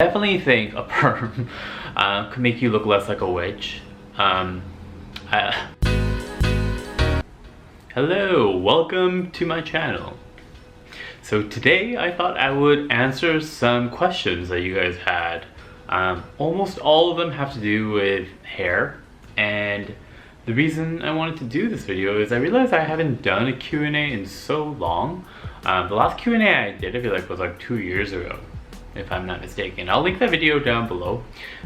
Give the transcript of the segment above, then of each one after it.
Definitely think a perm could make you look less like a witch. Hello, welcome to my channel. So today I thought I would answer some questions that you guys had. Almost all of them have to do with hair, and the reason I wanted to do this video is I realized I haven't done a Q&A in so long. The last Q&A I did, I feel like, was like 2 years ago, if I'm not mistaken. I'll link that video down below.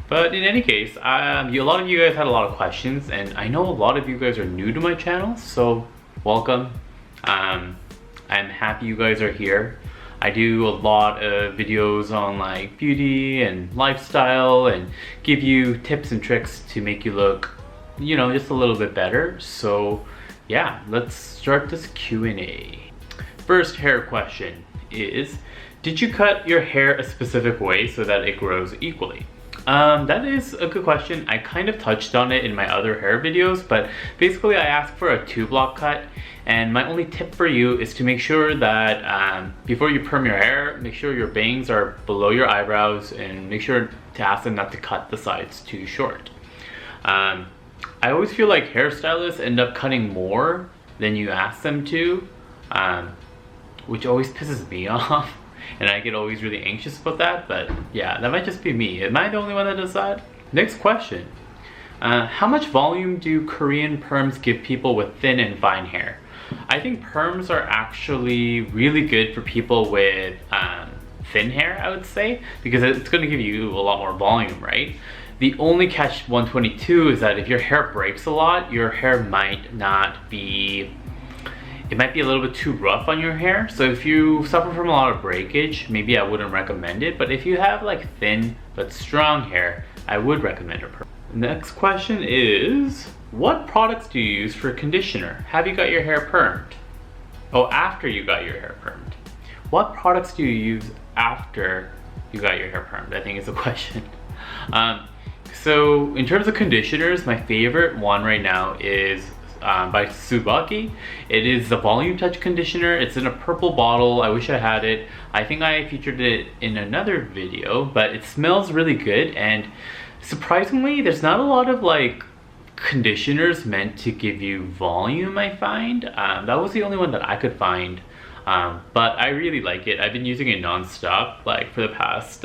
But in any case, a lot of you guys had a lot of questions, and I know a lot of you guys are new to my channel, so welcome. I'm happy you guys are here. I do a lot of videos on like beauty and lifestyle and give you tips and tricks to make you look, you know, just a little bit better. So yeah, let's start this Q&A. First hair question is, did you cut your hair a specific way so that it grows equally? That is a good question. I kind of touched on it in my other hair videos, but basically I asked for a 2-block cut, and my only tip for you is to make sure that before you perm your hair, make sure your bangs are below your eyebrows, and make sure to ask them not to cut the sides too short. I always feel like hairstylists end up cutting more than you ask them to, which always pisses me off. And I get always really anxious about that, but yeah, that might just be me. Am I the only one that does that? Next question. How much volume do Korean perms give people with thin and fine hair? I think perms are actually really good for people with thin hair, I would say, because it's going to give you a lot more volume, right? The only catch 122 is that if your hair breaks a lot, your hair might not be... It might be a little bit too rough on your hair. So if you suffer from a lot of breakage, maybe I wouldn't recommend it. But if you have like thin but strong hair, I would recommend a perm. Next question is, what products do you use for conditioner? Have you got your hair permed? Oh, after you got your hair permed. What products do you use after you got your hair permed? I think is the question. So in terms of conditioners, my favorite one right now is by Tsubaki. It is the Volume Touch conditioner. It's in a purple bottle. I wish I had it. I think I featured it in another video, but it smells really good, and surprisingly there's not a lot of like conditioners meant to give you volume, I find. That was the only one that I could find, but I really like it. I've been using it non-stop like for the past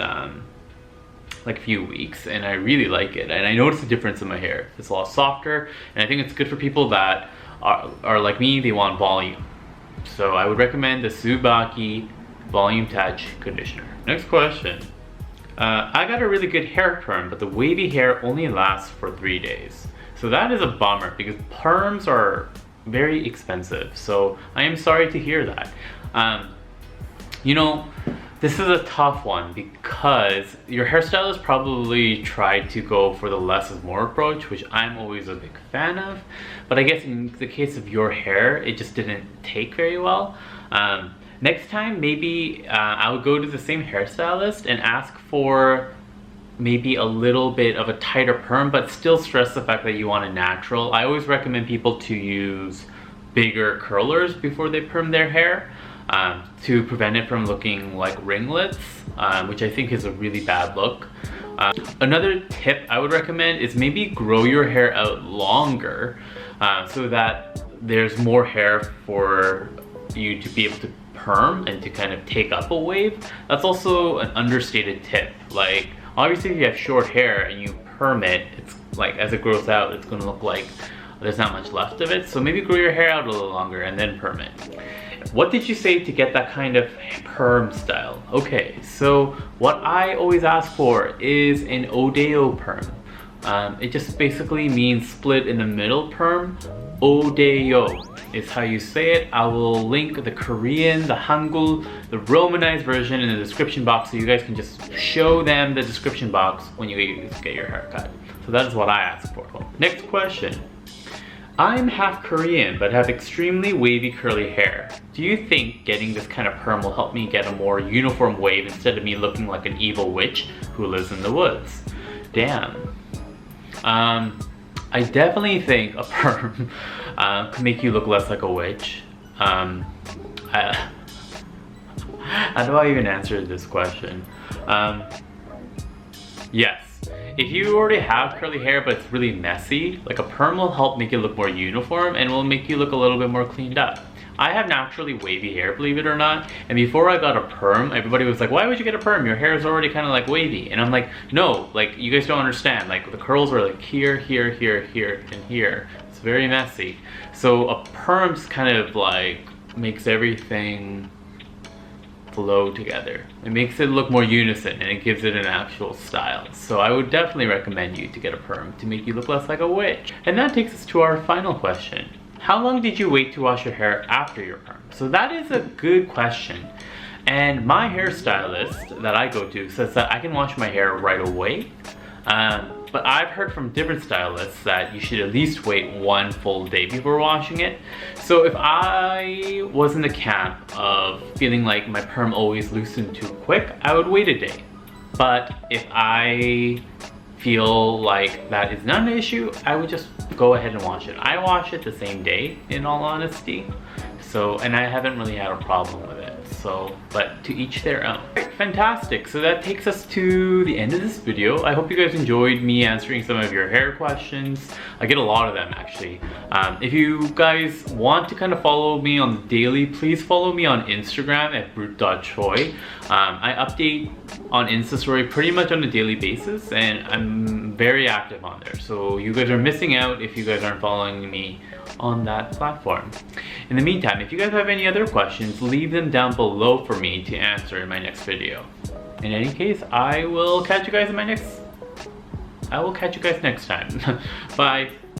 like few weeks, and I really like it, and I notice a difference in my hair. It's a lot softer, and I think it's good for people that are like me, they want volume. So I would recommend the Tsubaki Volume Touch conditioner. Next question. I got a really good hair perm, but the wavy hair only lasts for 3 days. So that is a bummer, because perms are very expensive. So I am sorry to hear that. You know, this is a tough one because your hairstylist probably tried to go for the less is more approach, which I'm always a big fan of. But I guess in the case of your hair, it just didn't take very well. Next time, maybe I would go to the same hairstylist and ask for maybe a little bit of a tighter perm, but still stress the fact that you want a natural. I always recommend people to use bigger curlers before they perm their hair, to prevent it from looking like ringlets, which I think is a really bad look. Another tip I would recommend is maybe grow your hair out longer, so that there's more hair for you to be able to perm and to kind of take up a wave. That's also an understated tip. Like, obviously if you have short hair and you perm it, it's like as it grows out, it's going to look like there's not much left of it. So maybe grow your hair out a little longer and then perm it. What did you say to get that kind of perm style? Okay, so what I always ask for is an Odeo perm. It just basically means split in the middle perm. Odeo is how you say it. I will link the Korean, the Hangul, the Romanized version in the description box, so you guys can just show them the description box when you get your haircut. So that is what I ask for. Next question. I'm half Korean but have extremely wavy curly hair. Do you think getting this kind of perm will help me get a more uniform wave instead of me looking like an evil witch who lives in the woods? Damn. I definitely think a perm could make you look less like a witch. How do I even answer this question? Yes. If you already have curly hair but it's really messy, like a perm will help make it look more uniform and will make you look a little bit more cleaned up. I have naturally wavy hair, believe it or not, and before I got a perm, everybody was like, why would you get a perm? Your hair is already kind of like wavy. And I'm like, no, like you guys don't understand. Like the curls are like here, here, here, here, and here. It's very messy. So a perm's kind of like makes everything flow together. It makes it look more unison and it gives it an actual style. So I would definitely recommend you to get a perm to make you look less like a witch. And that takes us to our final question. How long did you wait to wash your hair after your perm? So that is a good question. And my hairstylist that I go to says that I can wash my hair right away. But I've heard from different stylists that you should at least wait 1 full day before washing it. So if I was in the camp of feeling like my perm always loosened too quick, I would wait a day. But if I feel like that is not an issue, I would just go ahead and wash it. I wash it the same day, in all honesty. So, and I haven't really had a problem with it. So, but to each their own. Right, fantastic. So that takes us to the end of this video. I hope you guys enjoyed me answering some of your hair questions. I get a lot of them actually. If you guys want to kind of follow me on the daily, please follow me on Instagram at ricky.e.choi. I update on Insta story pretty much on a daily basis and I'm very active on there. So you guys are missing out if you guys aren't following me on that platform. In the meantime, if you guys have any other questions, leave them down below for me to answer in my next video. In any case, I will catch you guys next time. Bye.